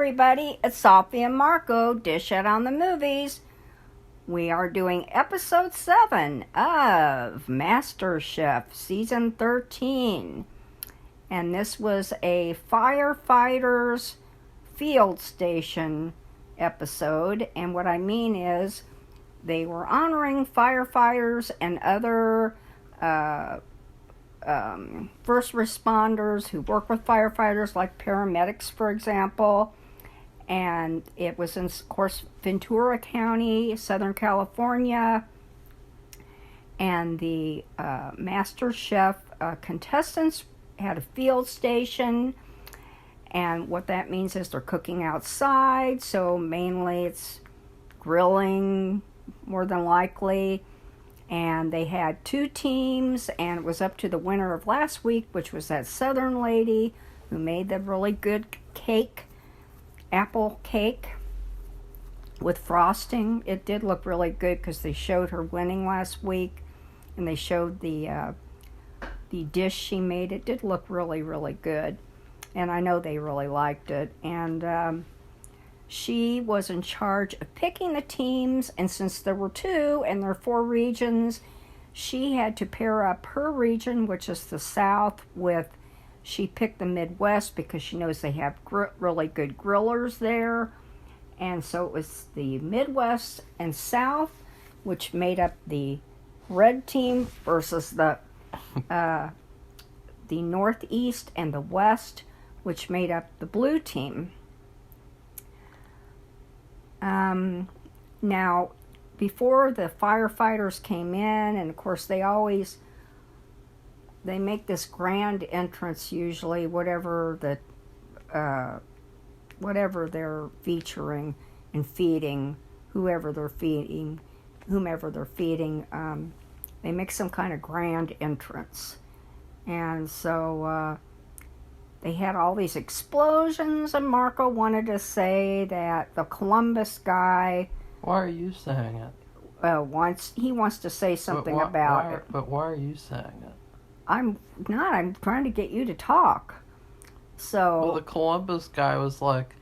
everybody, it's Safi and Marco, Dish It on the Movies. We are doing episode 7 of Masterchef, season 13. And this was a firefighters field station episode. And what I mean is, they were honoring firefighters and other first responders who work with firefighters, like paramedics, for example. And it was in, of course, Ventura County, Southern California. And the Masterchef contestants had a field station. And what that means is they're cooking outside. So mainly it's grilling, more than likely. And they had 2 teams, and it was up to the winner of last week, which was that Southern lady who made the really good cake, apple cake with frosting. It did look really good because they showed her winning last week, and they showed the dish she made. It did look really, really good, and I know they really liked it. And she was in charge of picking the teams, and since there were 2 and there are 4 regions, she had to pair up her region, which is the South, with, she picked the Midwest because she knows they have really good grillers there. And so it was the Midwest and South, which made up the red team, versus the Northeast and the West, which made up the blue team. Now, before the firefighters came in, and of course they make this grand entrance usually, whatever they're featuring and feeding, whomever they're feeding, they make some kind of grand entrance. And so, they had all these explosions, and Marco wanted to say that the Columbus guy... Why are you saying it? He wants to say something about it. But why are you saying it? I'm not. I'm trying to get you to talk. So... Well, the Columbus guy was like,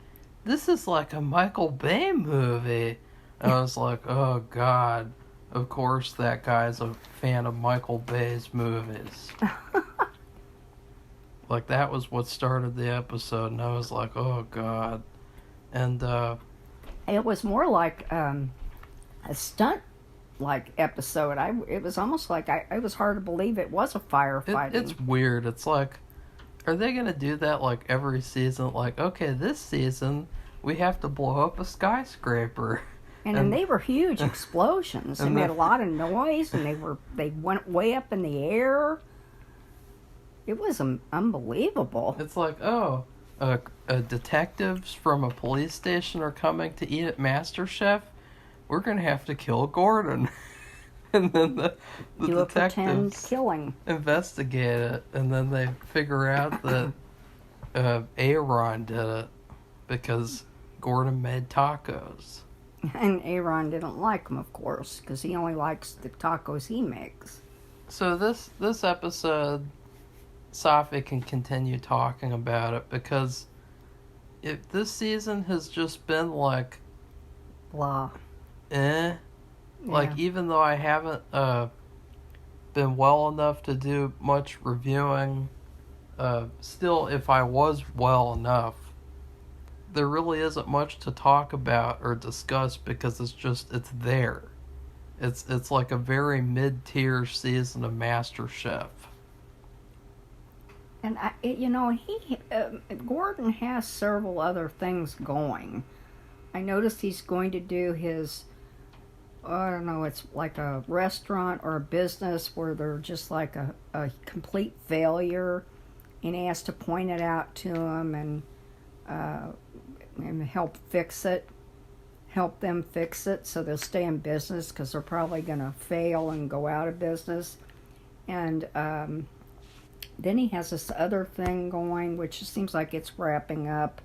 this is like a Michael Bay movie. And I was like, oh, God. Of course that guy's a fan of Michael Bay's movies. Like, that was what started the episode, and I was like, oh, God. And, it was more like a stunt-like episode. It was almost like, it was hard to believe it was a firefighting. It's weird. It's like, are they going to do that, like, every season? Like, okay, this season, we have to blow up a skyscraper. And then they were huge explosions. They made a lot of noise, and they went way up in the air. It was unbelievable. It's like, detectives from a police station are coming to eat at MasterChef. We're going to have to kill Gordon. And then the detectives killing. Investigate it. And then they figure out that Aaron did it because Gordon made tacos. And Aaron didn't like them, of course, because he only likes the tacos he makes. So this episode... Safi can continue talking about it, because this season has just been like blah. Yeah. Like, even though I haven't been well enough to do much reviewing, still, if I was well enough, there really isn't much to talk about or discuss, because it's there. It's like a very mid-tier season of MasterChef. And Gordon has several other things going. I noticed he's going to do his, I don't know, it's like a restaurant or a business where they're just like a complete failure, and he has to point it out to them and help them fix it so they'll stay in business, because they're probably going to fail and go out of business. And then he has this other thing going, which seems like it's wrapping up.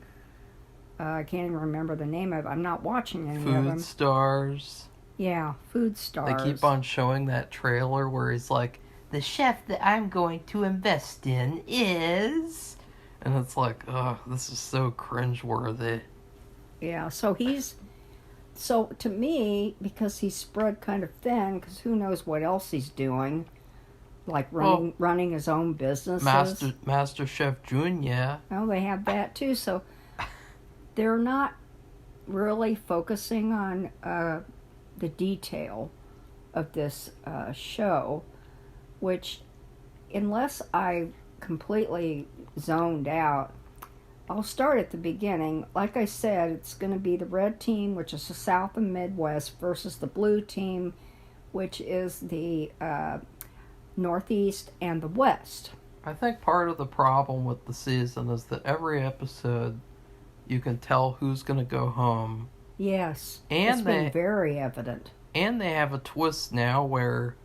I can't even remember the name of it. I'm not watching any of them. Food Stars. Yeah, Food Stars. They keep on showing that trailer where he's like, the chef that I'm going to invest in is... And it's like, oh, this is so cringeworthy. Yeah, so to me, because he's spread kind of thin, because who knows what else he's doing, like running his own businesses. Masterchef Junior. Oh, they have that too. So they're not really focusing on the detail of this show, which, unless I completely zoned out, I'll start at the beginning. Like I said, it's going to be the red team, which is the South and Midwest, versus the blue team, which is the Northeast and the West. I think part of the problem with the season is that every episode you can tell who's going to go home. Yes, and it's been very evident. And they have a twist now where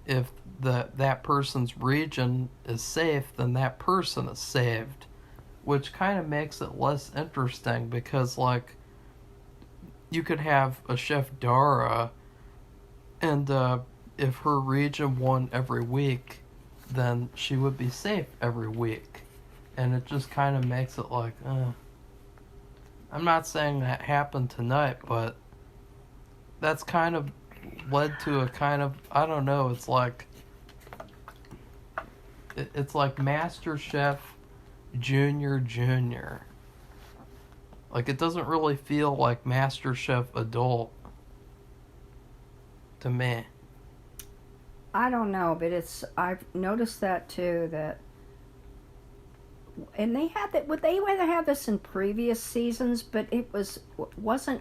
if that person's region is safe, then that person is saved, which kind of makes it less interesting because, like, you could have a Chef Dara, and if her region won every week, then she would be safe every week. And it just kind of makes it like, I'm not saying that happened tonight, but that's kind of led to a kind of, I don't know, it's like Masterchef Junior. Like, it doesn't really feel like Masterchef Adult to me. I don't know, but I've noticed that too, and they had that. They would have this in previous seasons, but it wasn't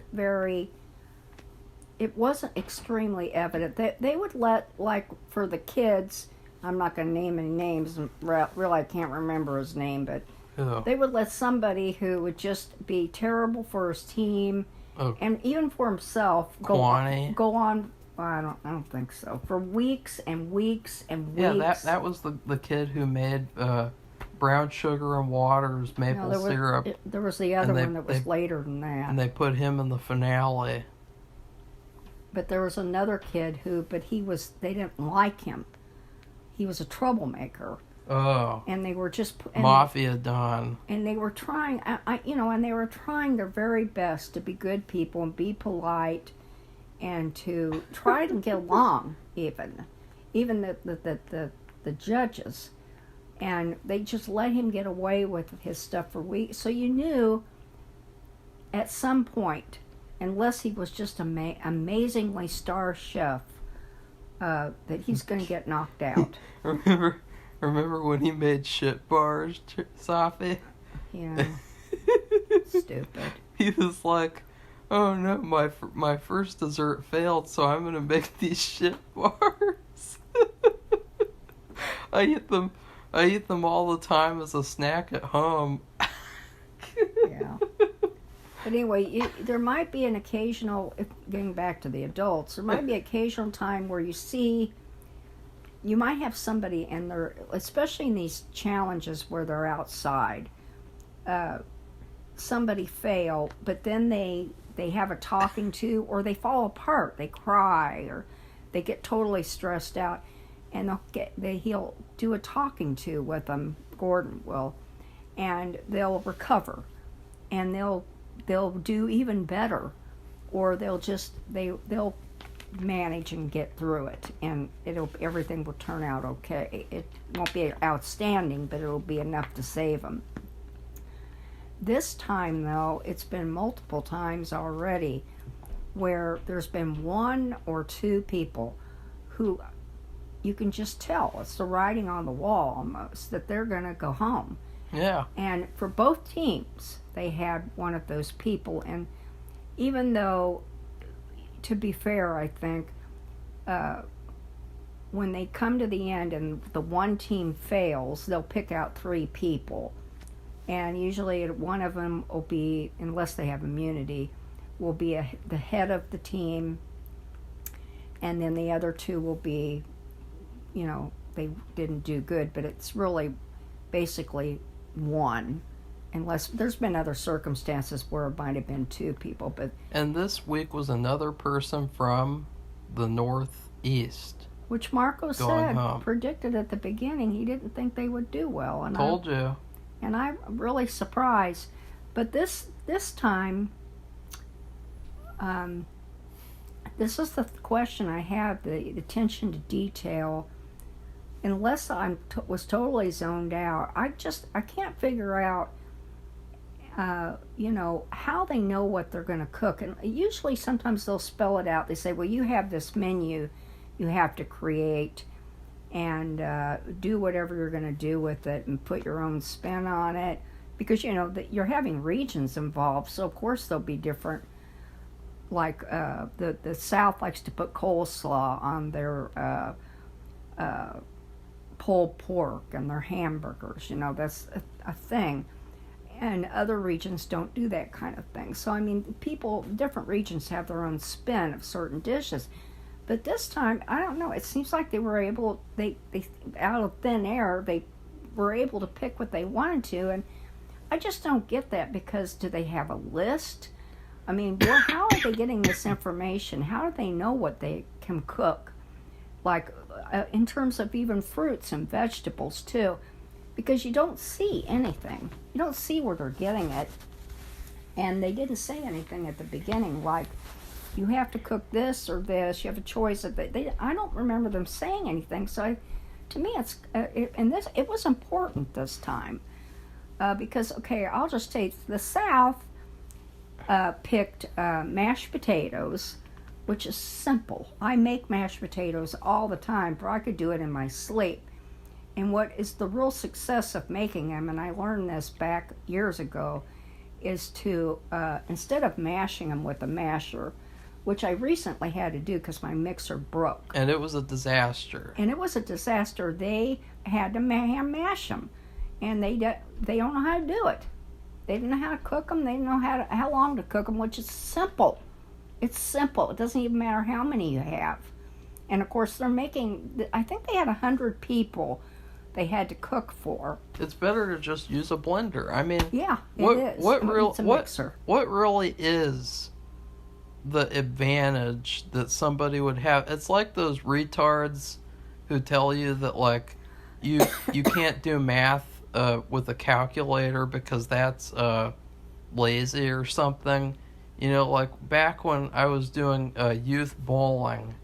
extremely evident. They would let, like, for the kids, I'm not going to name any names. Really, I can't remember his name, but they would let somebody who would just be terrible for his team and even for himself go on. I don't think so. For weeks and weeks and weeks. Yeah, that was the kid who made brown sugar and water's maple syrup. There was the other one that was later than that. And they put him in the finale. But there was another kid they didn't like him. He was a troublemaker. Oh. And they were just Mafia Don. And they were trying, and they were trying their very best to be good people and be polite, and to try to get along, even the judges, and they just let him get away with his stuff for weeks. So you knew at some point, unless he was just amazingly star chef, that he's going to get knocked out. Remember when he made shit bars, Safi? Yeah. Stupid. He was like, oh no, my first dessert failed, so I'm gonna make these shit bars. I eat them all the time as a snack at home. Yeah. But anyway, there might be an occasional, getting back to the adults, there might be an occasional time where you might have somebody in there, especially in these challenges where they're outside, somebody fail, but then they have a talking to, or they fall apart, they cry, or they get totally stressed out, and he'll do a talking to with them, Gordon will, and they'll recover, and they'll do even better, or they'll manage and get through it, and everything will turn out okay. It won't be outstanding, but it'll be enough to save them. This time, though, it's been multiple times already where there's been one or two people who you can just tell, it's the writing on the wall almost, that they're going to go home. Yeah. And for both teams, they had one of those people, and even though, to be fair, I think, when they come to the end and the one team fails, they'll pick out three people. And usually one of them will be, unless they have immunity, will be the head of the team. And then the other two will be, they didn't do good, but it's really basically one. Unless there's been other circumstances where it might have been two people. And this week was another person from the Northeast. Which Marco predicted at the beginning. He didn't think they would do well. Told you. And I'm really surprised. But this time, this is the question I have, the attention to detail. Unless I was totally zoned out, I can't figure out, how they know what they're going to cook. And usually sometimes they'll spell it out. They say, well, you have this menu you have to create and do whatever you're going to do with it and put your own spin on it. Because, you're having regions involved, so of course there'll be different. Like the South likes to put coleslaw on their pulled pork and their hamburgers. That's a thing. And other regions don't do that kind of thing. So, different regions have their own spin of certain dishes. But this time, I don't know, it seems like they were able, they out of thin air, they were able to pick what they wanted to. And I just don't get that, because do they have a list? How are they getting this information? How do they know what they can cook? Like, in terms of even fruits and vegetables, too. Because you don't see anything. You don't see where they're getting it. And they didn't say anything at the beginning, like, you have to cook this or this. You have a choice of it. I don't remember them saying anything. So, to me, it was important this time. Because, okay, I'll just say the South picked mashed potatoes, which is simple. I make mashed potatoes all the time, for I could do it in my sleep. And what is the real success of making them, and I learned this back years ago, is to, instead of mashing them with a masher, which I recently had to do because my mixer broke. And it was a disaster. They had to mash them. And they don't know how to do it. They didn't know how to cook them. They didn't know how long to cook them, which is simple. It's simple. It doesn't even matter how many you have. And, of course, I think they had 100 people they had to cook for. It's better to just use a blender. Yeah, it is. It's a mixer. What really is the advantage that somebody would have? It's like those retards who tell you that, like, you can't do math with a calculator because that's lazy or something. Like back when I was doing youth bowling,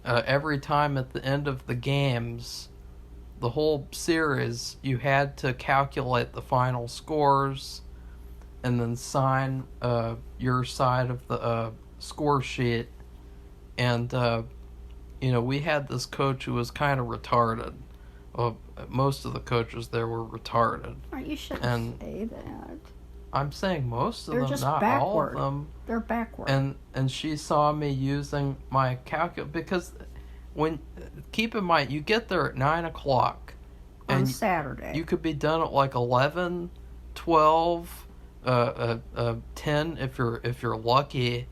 every time at the end of the games, the whole series, you had to calculate the final scores and then sign your side of the score sheet. And, we had this coach who was kind of retarded. Well, most of the coaches there were retarded. You shouldn't say that. I'm saying most of They're them, just not backward. all of them. They're backward. And she saw me using my calculator, because keep in mind, you get there at 9 o'clock. On Saturday. You could be done at like 11, 12, 10 if you're lucky.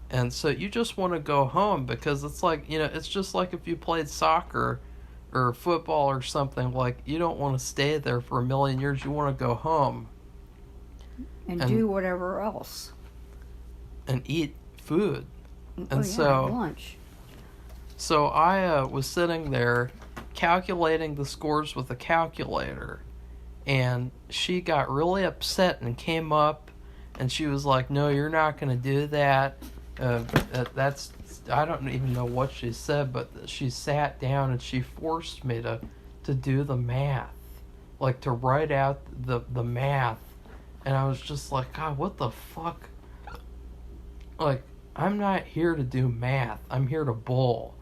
And so you just want to go home, because it's like, it's just like if you played soccer or football or something, like, you don't want to stay there for a million years. You want to go home and do whatever else and eat food. Lunch. So I was sitting there calculating the scores with a calculator, and she got really upset and came up, and she was like, no, you're not going to do that. That's, I don't even know what she said, but she sat down and she forced me to do the math, like to write out the math. And I was just like, God, what the fuck? Like, I'm not here to do math. I'm here to bowl.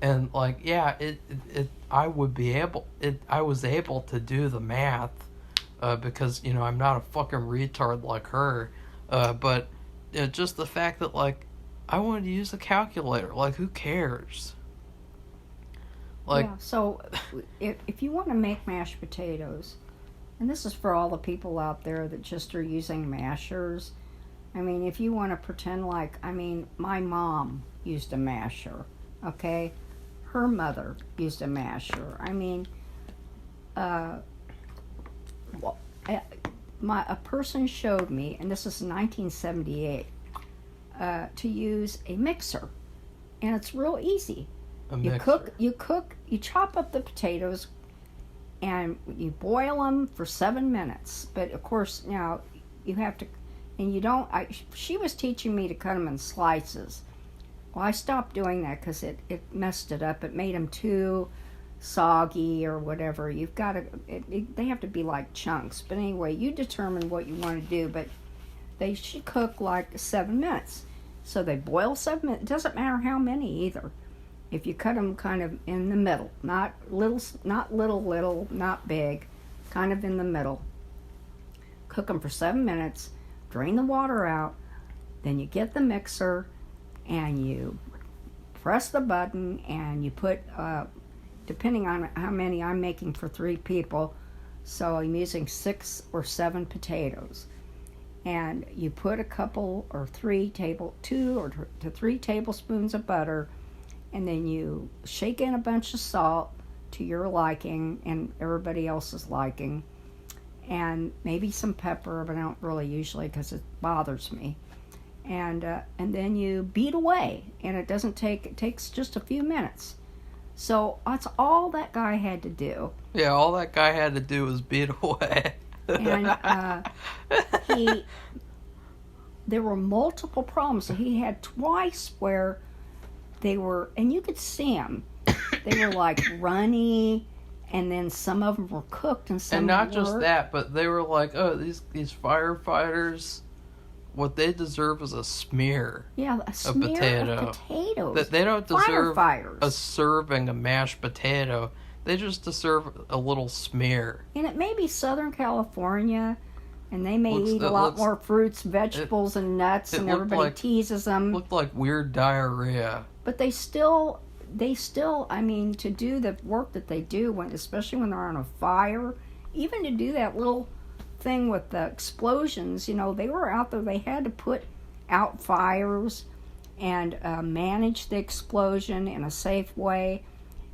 And like, yeah, I was able to do the math, because, I'm not a fucking retard like her. But just the fact that, like, I wanted to use a calculator. Like, who cares? Like, yeah, so if you want to make mashed potatoes, and this is for all the people out there that just are using mashers, if you want to pretend like, my mom used a masher, okay? Her mother used a masher. A person showed me, and this is 1978, to use a mixer, and it's real easy. You chop up the potatoes, and you boil them for 7 minutes. But of course, now you have to And you don't, she was teaching me to cut them in slices. Well, I stopped doing that because it messed it up. It made them too soggy or whatever. You've got to, they have to be like chunks. But anyway, you determine what you want to do. But they should cook like 7 minutes. So they boil 7 minutes. It doesn't matter how many either. If you cut them kind of in the middle, not little, not big, kind of in the middle. Cook them for 7 minutes. Drain the water out. Then you get the mixer and you press the button and you put, depending on how many I'm making for 3 people, so I'm using 6 or 7 potatoes. And you put a couple or 2 or 3 tablespoons of butter, and then you shake in a bunch of salt to your liking and everybody else's liking, and maybe some pepper, but I don't really usually because it bothers me. And then you beat away, and it takes just a few minutes. So that's all that guy had to do. Yeah, all that guy had to do was beat away. And there were multiple problems. So he had twice where they were, and you could see them. They were like runny, and then some of them were cooked, and some. And not weren't. just that, but they were like, oh, these firefighters, what they deserve is a smear. Yeah, a smear of potatoes. That they don't deserve Firefighters. a serving of mashed potato. They just deserve a little smear. And it may be Southern California, and they may eat a lot more fruits, vegetables, and nuts, and everybody teases them. Looked like weird diarrhea. But they still, I mean, to do the work that they do, especially when they're on a fire, even to do that little thing with the explosions, they were out there. They had to put out fires and manage the explosion in a safe way.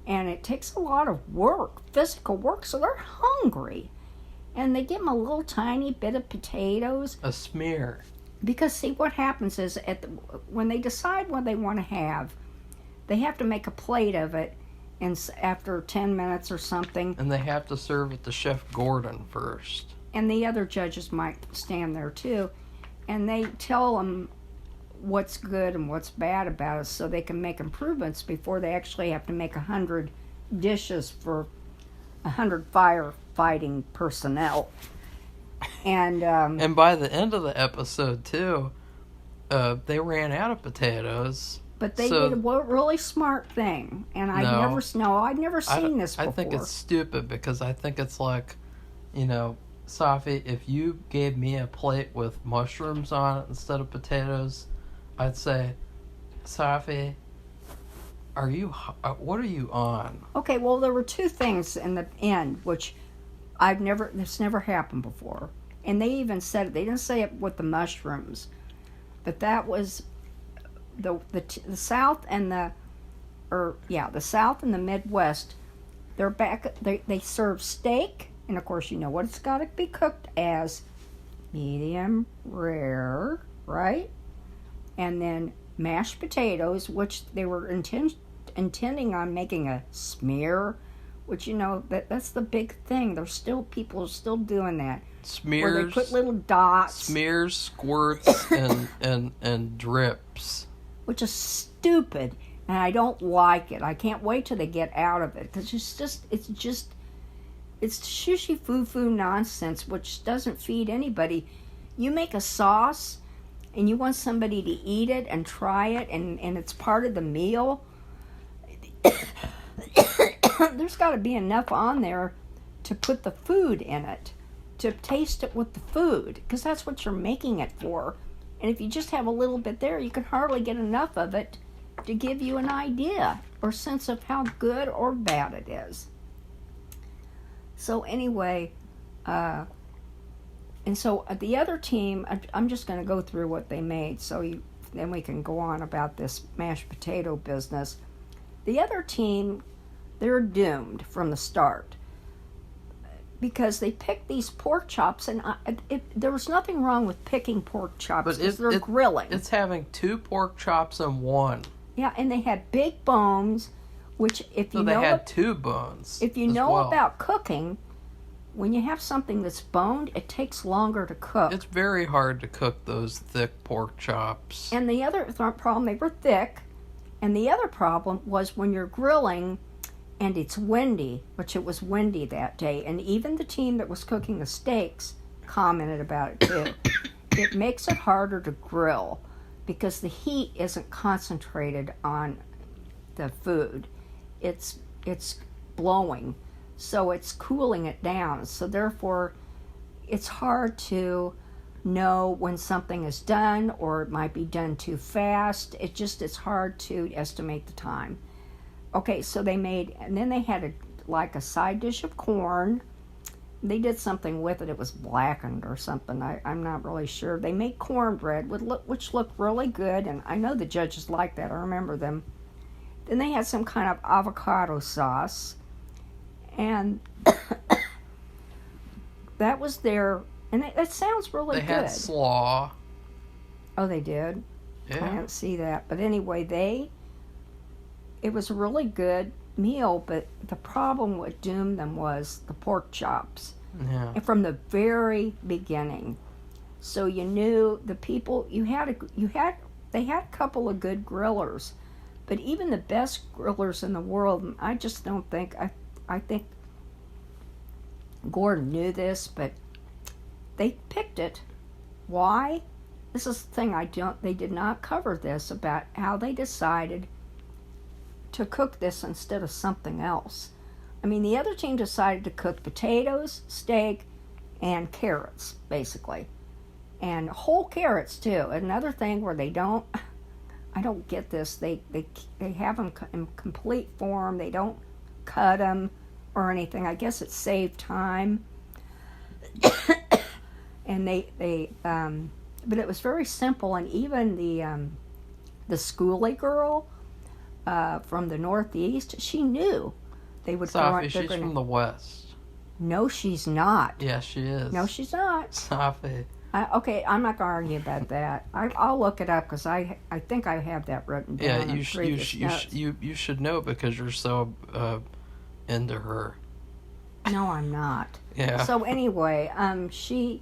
And it takes a lot of work, physical work, so they're hungry. And they give them a little tiny bit of potatoes. A smear. Because, see, what happens is when they decide what they want to have, they have to make a plate of it after 10 minutes or something. And they have to serve it to Chef Gordon first. And the other judges might stand there, too. And they tell them what's good and what's bad about it so they can make improvements before they actually have to make 100 dishes for 100 firefighting personnel. And by the end of the episode, too, they ran out of potatoes. But they did a really smart thing. And I'd never seen this before. I think it's stupid because I think it's like, Safi, if you gave me a plate with mushrooms on it instead of potatoes, I'd say, Safi, what are you on? Okay, well, there were 2 things in the end, which this never happened before. And they even said it. They didn't say it with the mushrooms. But that was the South and the South and the Midwest. They're back. They serve steak, and of course you know what it's got to be cooked as, medium rare, right? And then mashed potatoes, which they were intending on making a smear, which that's the big thing. People are still doing that. Smears. Where they put little dots. Smears, squirts, and drips. Which is stupid, and I don't like it. I can't wait till they get out of it because it's shushy foo nonsense, which doesn't feed anybody. You make a sauce, and you want somebody to eat it and try it, and it's part of the meal. There's got to be enough on there to put the food in it, to taste it with the food, because that's what you're making it for. And if you just have a little bit there, you can hardly get enough of it to give you an idea or sense of how good or bad it is. So anyway, and so the other team, I'm just going to go through what they made, then we can go on about this mashed potato business. The other team, they're doomed from the start because they picked these pork chops, and there was nothing wrong with picking pork chops because they're grilling. It's having 2 pork chops in one. Yeah, and they had big bones, which if you know... So they had 2 bones. If you know about cooking, when you have something that's boned, it takes longer to cook. It's very hard to cook those thick pork chops. And the other problem, they were thick. And the other problem was when you're grilling and it's windy, which it was windy that day. And even the team that was cooking the steaks commented about it too. It makes it harder to grill because the heat isn't concentrated on the food. It's blowing, so it's cooling it down. So therefore, it's hard to know when something is done, or it might be done too fast. It's hard to estimate the time. Okay, so and then they had a side dish of corn. They did something with it. It was blackened or something. I'm not really sure. They made cornbread, which looked really good, and I know the judges liked that. I remember them. Then they had some kind of avocado sauce, and that was their. And it sounds really good. They had slaw. Oh, they did? Yeah. I didn't see that. But anyway, it was a really good meal, but the problem what doomed them was the pork chops. Yeah. And from the very beginning. So you knew the people, they had a couple of good grillers, but even the best grillers in the world, I just don't think, I think Gordon knew this, but they picked it. Why? This is the thing they did not cover this about how they decided to cook this instead of something else. I mean, the other team decided to cook potatoes, steak, and carrots, basically. And whole carrots, too. Another thing where I don't get this, they have them in complete form. They don't cut them or anything. I guess it saved time. And but it was very simple, and even the schoolie girl from the Northeast, she knew they would. Safi, she's from the West. No, she's not. Yeah, she is. No, she's not. Safi. Okay, I'm not gonna argue about that. I'll look it up because I think I have that written down. Yeah, you should know because you're so into her. No, I'm not. Yeah. So anyway, she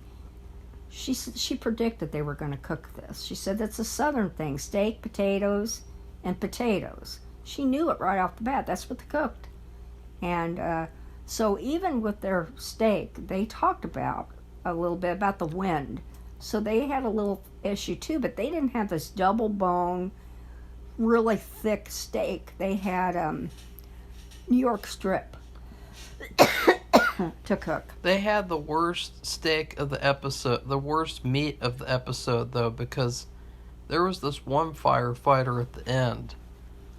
predicted they were going to cook this. She said that's a Southern thing: steak, potatoes, and potatoes. She knew it right off the bat. That's what they cooked. And so even with their steak, they talked about a little bit about the wind. So they had a little issue too, but they didn't have this double bone, really thick steak. They had New York strip to cook. They had the worst steak of the episode, the worst meat of the episode, though, because there was this one firefighter at the end,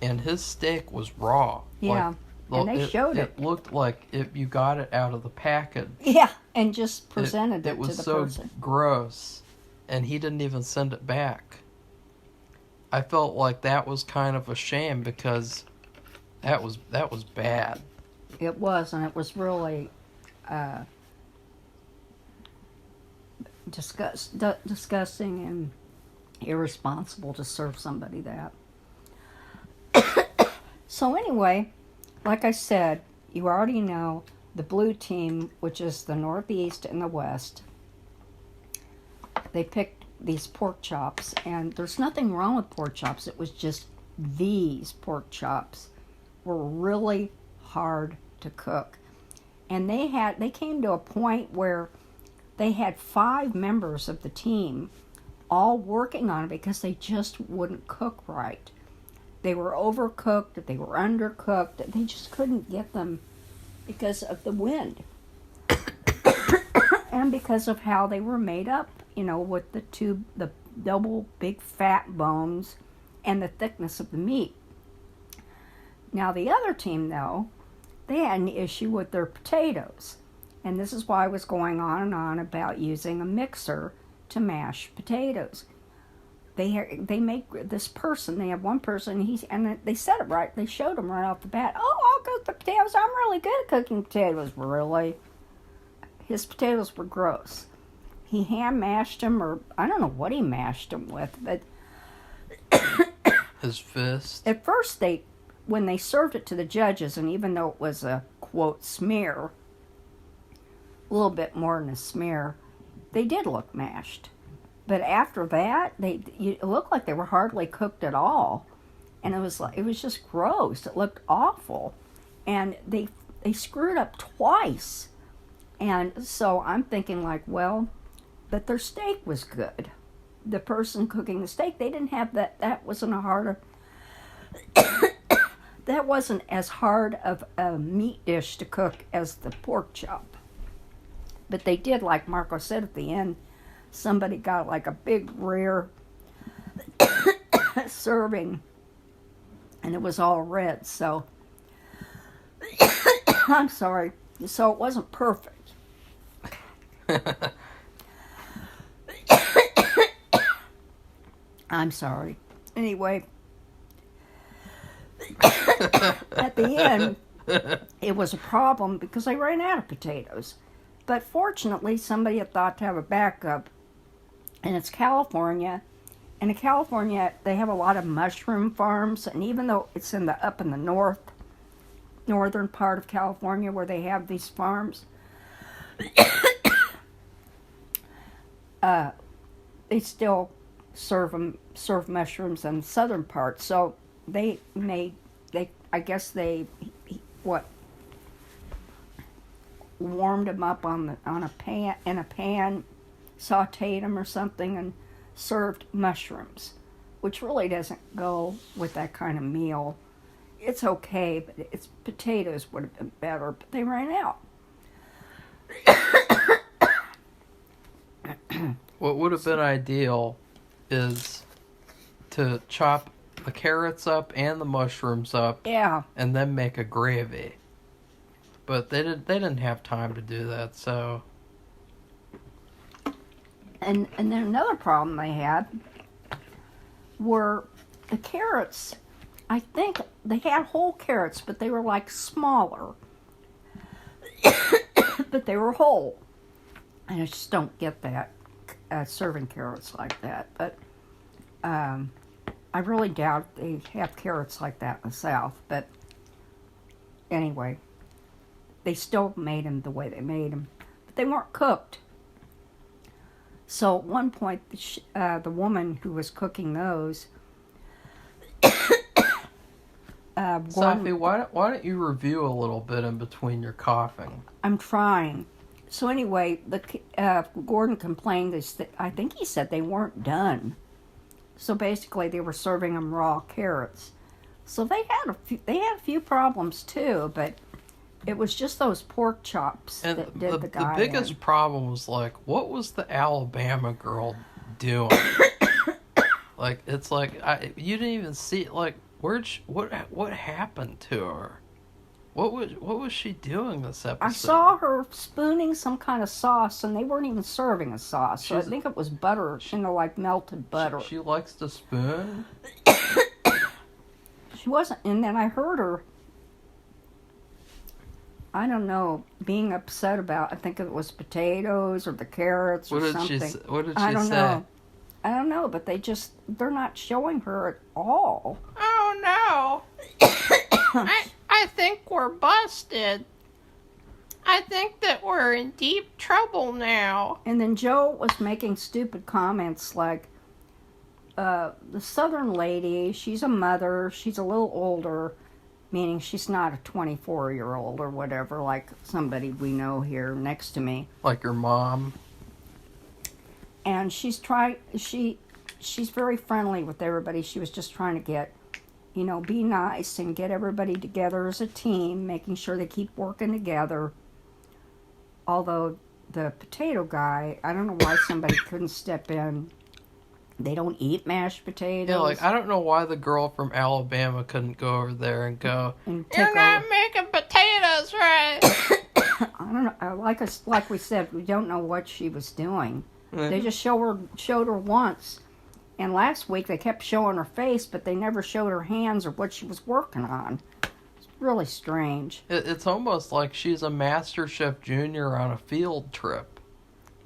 and his steak was raw. Yeah, and they showed it. It looked like you got it out of the package. Yeah, and just presented it to the person. It was so gross, and he didn't even send it back. I felt like that was kind of a shame because that was bad. It was, and it was really disgusting and irresponsible to serve somebody that. So anyway, like I said, you already know the blue team, which is the Northeast and the West, they picked these pork chops, and there's nothing wrong with pork chops. It was just these pork chops were really hard to cook. And they came to a point where they had 5 members of the team all working on it because they just wouldn't cook right. They were overcooked, they were undercooked, they just couldn't get them because of the wind. And because of how they were made up, with the double big fat bones and the thickness of the meat. Now the other team, though, they had an issue with their potatoes. And this is why I was going on and on about using a mixer to mash potatoes. They make this person, they have one person, and they said it right, they showed him right off the bat, I'll cook the potatoes, I'm really good at cooking potatoes. Really? His potatoes were gross. He hand mashed them, or I don't know what he mashed them with, but his fist. At first, when they served it to the judges, and even though it was a quote smear, little bit more than a smear. They did look mashed. But after that, it looked like they were hardly cooked at all. And it was just gross. It looked awful. And they screwed up twice. And so I'm thinking like, well, but their steak was good. The person cooking the steak, they didn't have that wasn't that wasn't as hard of a meat dish to cook as the pork chop. But they did, like Marco said at the end, somebody got like a big rare serving, and it was all red, so I'm sorry. So it wasn't perfect. I'm sorry. Anyway, at the end, it was a problem because I ran out of potatoes. But fortunately, somebody had thought to have a backup, and it's California. And in California, they have a lot of mushroom farms, and even though it's up in the northern part of California where they have these farms, they still serve mushrooms in the southern part. So they warmed them up in a pan, sauteed them or something, and served mushrooms, which really doesn't go with that kind of meal. It's okay, but potatoes would have been better, but they ran out. What would have been ideal is to chop the carrots up and the mushrooms up, and then make a gravy. But they didn't have time to do that, so. And then another problem they had were the carrots. I think they had whole carrots, but they were like smaller. But they were whole. And I just don't get that, serving carrots like that. But I really doubt they have carrots like that in the South. But anyway, they still made them the way they made them. But they weren't cooked. So at one point, the woman who was cooking those... Safi, why don't you review a little bit in between your coughing? I'm trying. So anyway, Gordon complained. I think he said they weren't done. So basically, they were serving them raw carrots. So they had a few problems too, but it was just those pork chops that did the guy. The biggest problem was like, what was the Alabama girl doing? Like, it's like you didn't even see like what happened to her? What was she doing this episode? I saw her spooning some kind of sauce, and they weren't even serving a sauce. So I think it was butter, like melted butter. She likes to spoon? She wasn't, and then I heard her, I don't know, being upset about, I think it was potatoes or the carrots or something. What did she say? I don't know, but they're not showing her at all. Oh no. I think we're busted. I think that we're in deep trouble now. And then Joe was making stupid comments like, the southern lady, she's a mother, she's a little older, meaning she's not a 24-year-old or whatever, like somebody we know here next to me. Like your mom. And she's very friendly with everybody. She was just trying to get, be nice and get everybody together as a team, making sure they keep working together. Although the potato guy, I don't know why somebody couldn't step in. They don't eat mashed potatoes. Yeah, like, I don't know why the girl from Alabama couldn't go over there and go, "You're not making potatoes right." I don't know. Like we said, we don't know what she was doing. They just showed her once. And last week they kept showing her face, but they never showed her hands or what she was working on. It's really strange. It's almost like she's a Masterchef Junior on a field trip.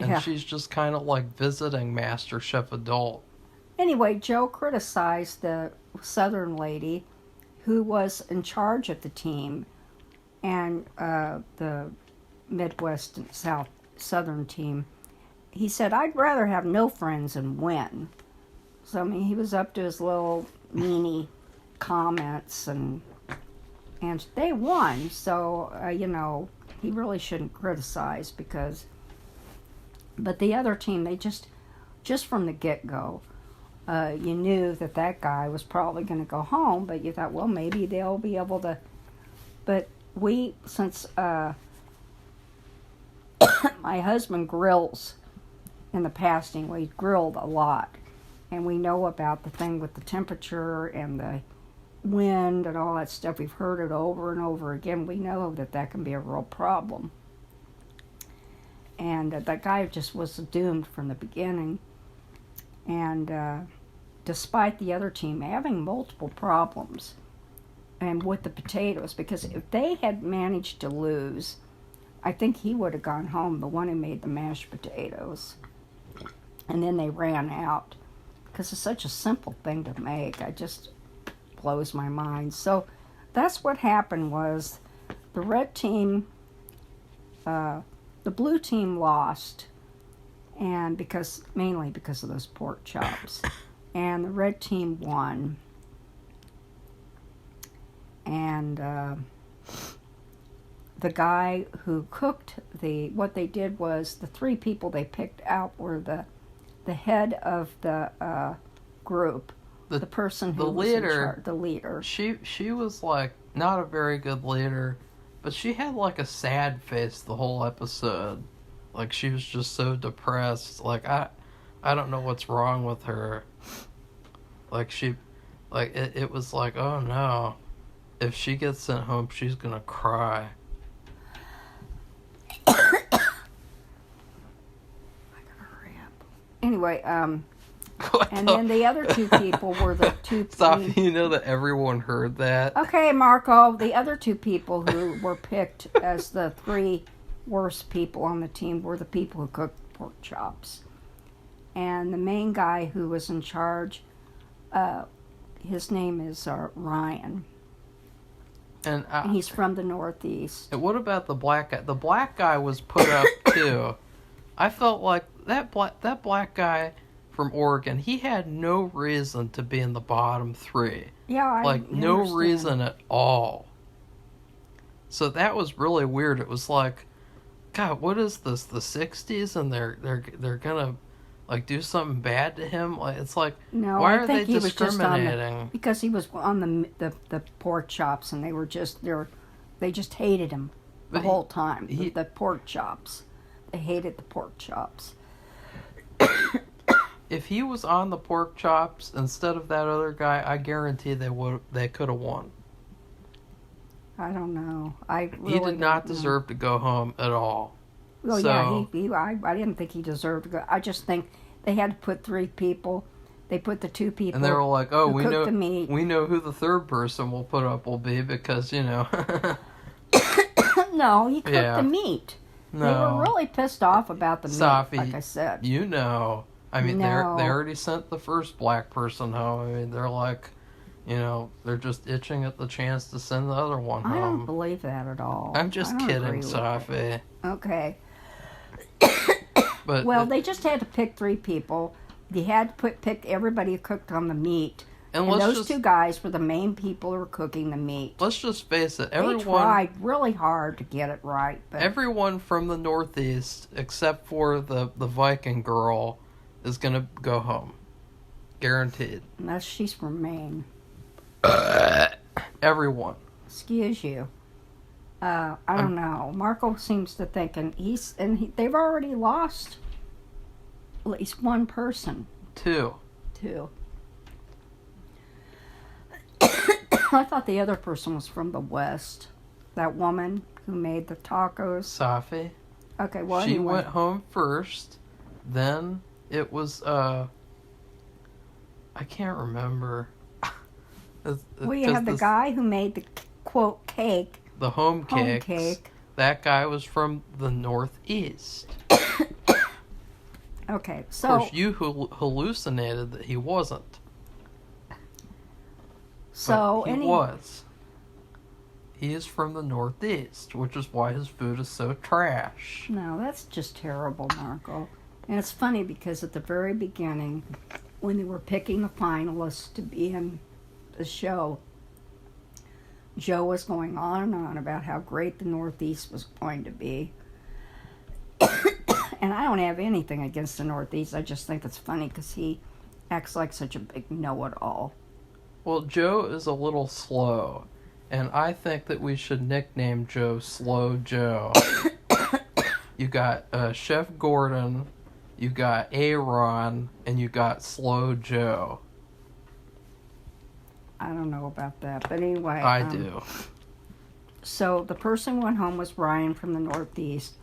And she's just kind of like visiting Masterchef Adult. Anyway, Joe criticized the southern lady who was in charge of the team and the Midwest and South Southern team, he said, I'd rather have no friends and win. So, I mean, he was up to his little meanie comments, and they won. So, he really shouldn't criticize but the other team, they just from the get-go, you knew that guy was probably going to go home, but you thought, well, maybe they'll be able to. But since my husband grills in the past, anyway, he grilled a lot, and we know about the thing with the temperature and the wind and all that stuff. We've heard it over and over again. We know that can be a real problem. And that guy just was doomed from the beginning. And despite the other team having multiple problems, and with the potatoes, because if they had managed to lose, I think he would have gone home, the one who made the mashed potatoes. And then they ran out, because it's such a simple thing to make. It just blows my mind. So that's what happened was the red team, the blue team lost, and mainly because of those pork chops. And the red team won. And the guy who cooked what they did was the three people they picked out were the head of the group, the person who was in charge, the leader. She was like not a very good leader, but she had like a sad face the whole episode. Like she was just so depressed. Like I don't know what's wrong with her. Like it was like, oh no. If she gets sent home, she's gonna cry. I gotta hurry up. Anyway, and then the other two people were the two... Stop, you know that everyone heard that. Okay, Marco, the other two people who were picked as the three worst people on the team were the people who cooked pork chops. And the main guy who was in charge, his name is Ryan. And he's from the Northeast. And what about the black guy? The black guy was put up too. I felt like that black guy from Oregon, he had no reason to be in the bottom three. Yeah, I no understand. reason at all. So that was really weird. It was like, God, what is this? The 60s, and they're gonna like do something bad to him? Like it's like, no, why I are think they he discriminating? Was because he was on the pork chops, and they just hated him the whole time. The pork chops, they hated the pork chops. If he was on the pork chops instead of that other guy, I guarantee they could have won. I don't know. He did not deserve to go home at all. Well, so, yeah, I didn't think he deserved to go. I just think they had to put three people. They put the two people. And they were like, "Oh, we know who the third person will put up will be because No, he cooked the meat. No. They were really pissed off about the Safi, meat, like I said. I mean, they already sent the first black person home. I mean, they're like, they're just itching at the chance to send the other one home. I don't believe that at all. I'm just kidding, Safi. Okay. But they just had to pick three people. They had to pick everybody who cooked on the meat. And those two guys were the main people who were cooking the meat. Let's just face it. They tried really hard to get it right. But everyone from the Northeast, except for the Viking girl, is going to go home. Guaranteed. She's from Maine. Everyone. Excuse you. I don't know. Marco seems to think, they've already lost at least one person. Two. I thought the other person was from the West. That woman who made the tacos. Safi. Okay, well, she went home first. Then it was, I can't remember. You have the guy who made the, quote, cake. The home cake. That guy was from the Northeast. Okay, so... Of course, you hallucinated that he wasn't. So, he was. He is from the Northeast, which is why his food is so trash. No, that's just terrible, Marco. And it's funny because at the very beginning, when they were picking the finalists to be in the show, Joe was going on and on about how great the Northeast was going to be. And I don't have anything against the Northeast. I just think it's funny because he acts like such a big know-it-all. Well, Joe is a little slow, and I think that we should nickname Joe Slow Joe. You got Chef Gordon, you got Aaron, and you got Slow Joe. I don't know about that, but anyway. I do. So the person who went home was Ryan from the Northeast.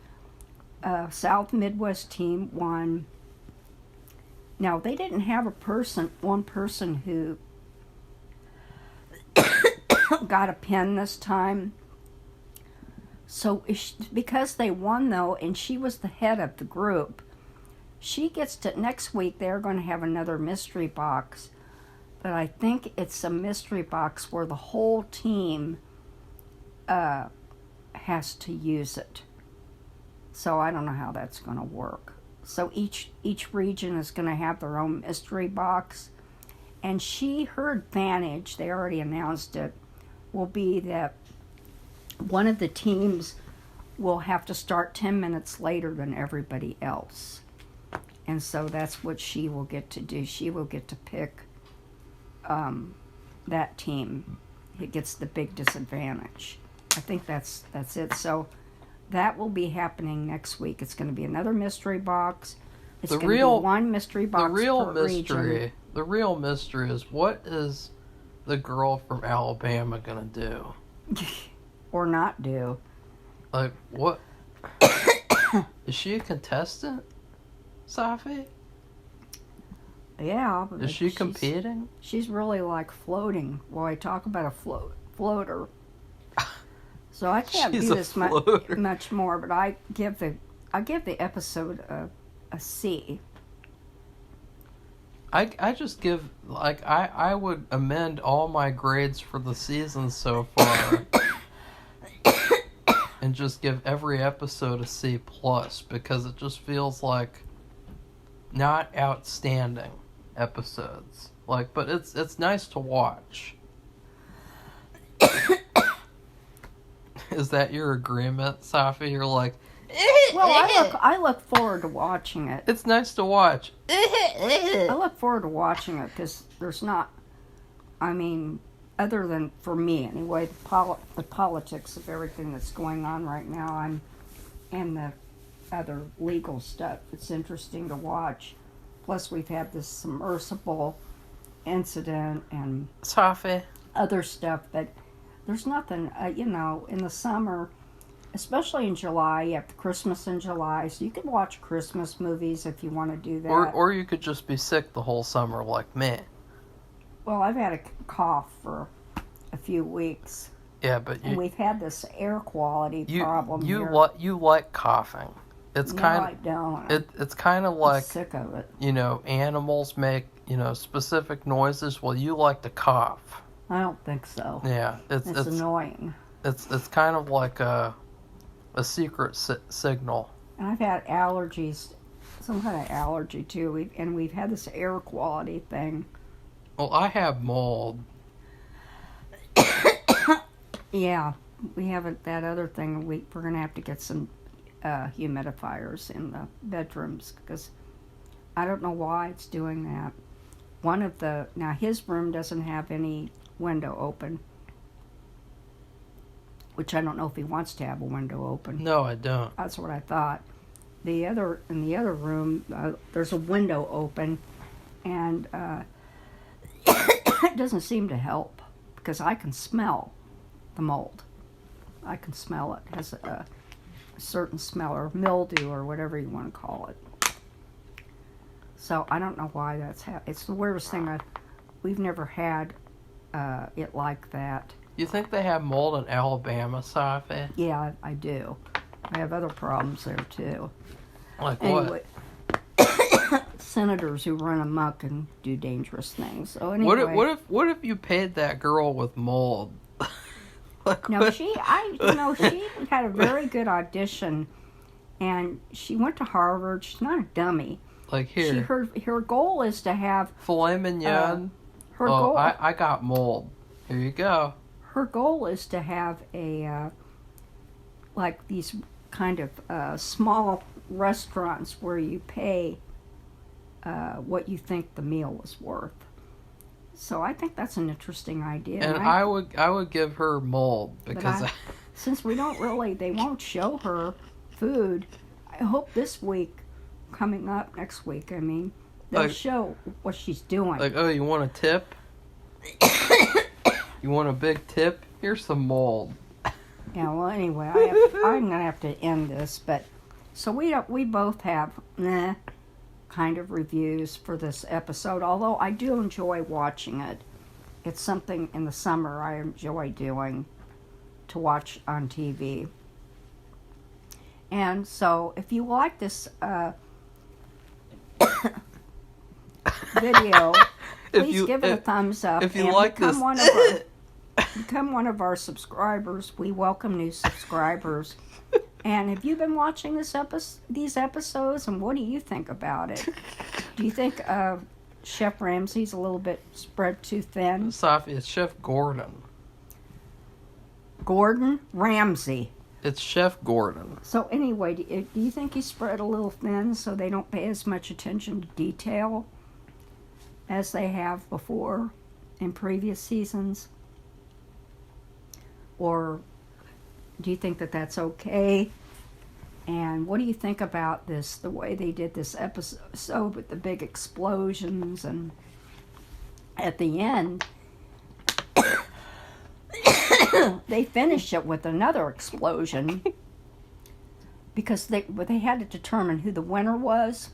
South Midwest team won. Now, they didn't have one person who got a pin this time. So, because they won, though, and she was the head of the group, she gets to, next week, they're going to have another mystery box. But I think it's a mystery box where the whole team has to use it. So I don't know how that's going to work. So each region is going to have their own mystery box. And her advantage, they already announced it, will be that one of the teams will have to start 10 minutes later than everybody else. And so that's what she will get to do. She will get to pick that team. It gets the big disadvantage. I think that's it. So that will be happening next week. It's going to be another mystery box. It's going to be one mystery box per region. The real mystery is, what is the girl from Alabama going to do? Or not do. Like, what? Is she a contestant, Safi? Yeah. Is she competing? She's really like floating. Well, I talk about a floater. So I can't do this much more, but I give the episode a C. I just give, like, I would amend all my grades for the season so far and just give every episode a C+, because it just feels like not outstanding episodes. Like, but it's nice to watch. Is that your agreement, Safi? You're like, well, I look forward to watching it. It's nice to watch. I look forward to watching it because there's not, I mean, other than for me anyway, the politics of everything that's going on right now, and the other legal stuff. It's interesting to watch. Plus, we've had this submersible incident and Safi, other stuff that there's nothing, in the summer, especially in July, you have Christmas in July, so you can watch Christmas movies if you want to do that. Or you could just be sick the whole summer like me. Well, I've had a cough for a few weeks. Yeah, but and we've had this air quality problem here. You like coughing. It's I don't. It's kind of like, I'm sick of it. Animals make, specific noises. Well, you like to cough. I don't think so. Yeah, it's annoying. It's kind of like a secret signal. And I've had allergies, some kind of allergy too. We've had this air quality thing. Well, I have mold. Yeah, we have that other thing. We're gonna have to get some humidifiers in the bedrooms because I don't know why it's doing that. Now his room doesn't have any window open, which I don't know if he wants to have a window open. No, I don't. That's what I thought. In the other room, there's a window open, and it doesn't seem to help because I can smell the mold. I can smell it. It has a certain smell, or mildew, or whatever you want to call it. So I don't know why that's happening. It's the weirdest thing. We've never had it like that. You think they have mold in Alabama, Safi? Yeah, I do. I have other problems there too. Like anyway, what? Senators who run amok and do dangerous things. So anyway, what if you paid that girl with mold? Like, No, what? she had a very good audition, and she went to Harvard. She's not a dummy. Like, here. Her goal is to have Filet mignon. her Oh, goal. I got mold. Here you go. Her goal is to have a like these kind of small restaurants where you pay what you think the meal was worth. So I think that's an interesting idea. And I would give her mold because since they won't show her food. I hope this week, coming up next week, I mean, they'll show what she's doing. like, oh, you want a tip? You want a big tip? Here's some mold. Yeah. Well, anyway, I'm gonna have to end this, but so we both have kind of reviews for this episode, although I do enjoy watching it. It's something in the summer I enjoy doing to watch on TV. And so if you like this video, please give it a thumbs up. If you and like this... become one of our subscribers. We welcome new subscribers. And have you been watching these episodes, and what do you think about it? Do you think Chef Ramsay's a little bit spread too thin? Safi, it's Chef Gordon. Gordon Ramsay. It's Chef Gordon. So anyway, do you think he's spread a little thin so they don't pay as much attention to detail as they have before in previous seasons? Or do you think that that's okay? And what do you think about this, the way they did this episode with the big explosions, and at the end they finished it with another explosion because they had to determine who the winner was.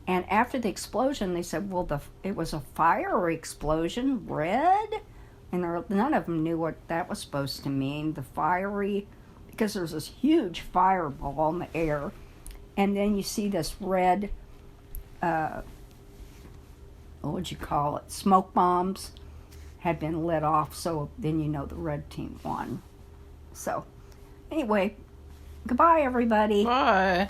And after the explosion, they said, well, it was a fiery explosion, red? And none of them knew what that was supposed to mean, the fiery, because there's this huge fireball in the air. And then you see this red, what would you call it, smoke bombs had been lit off, so then you know the red team won. So, anyway, goodbye, everybody. Bye.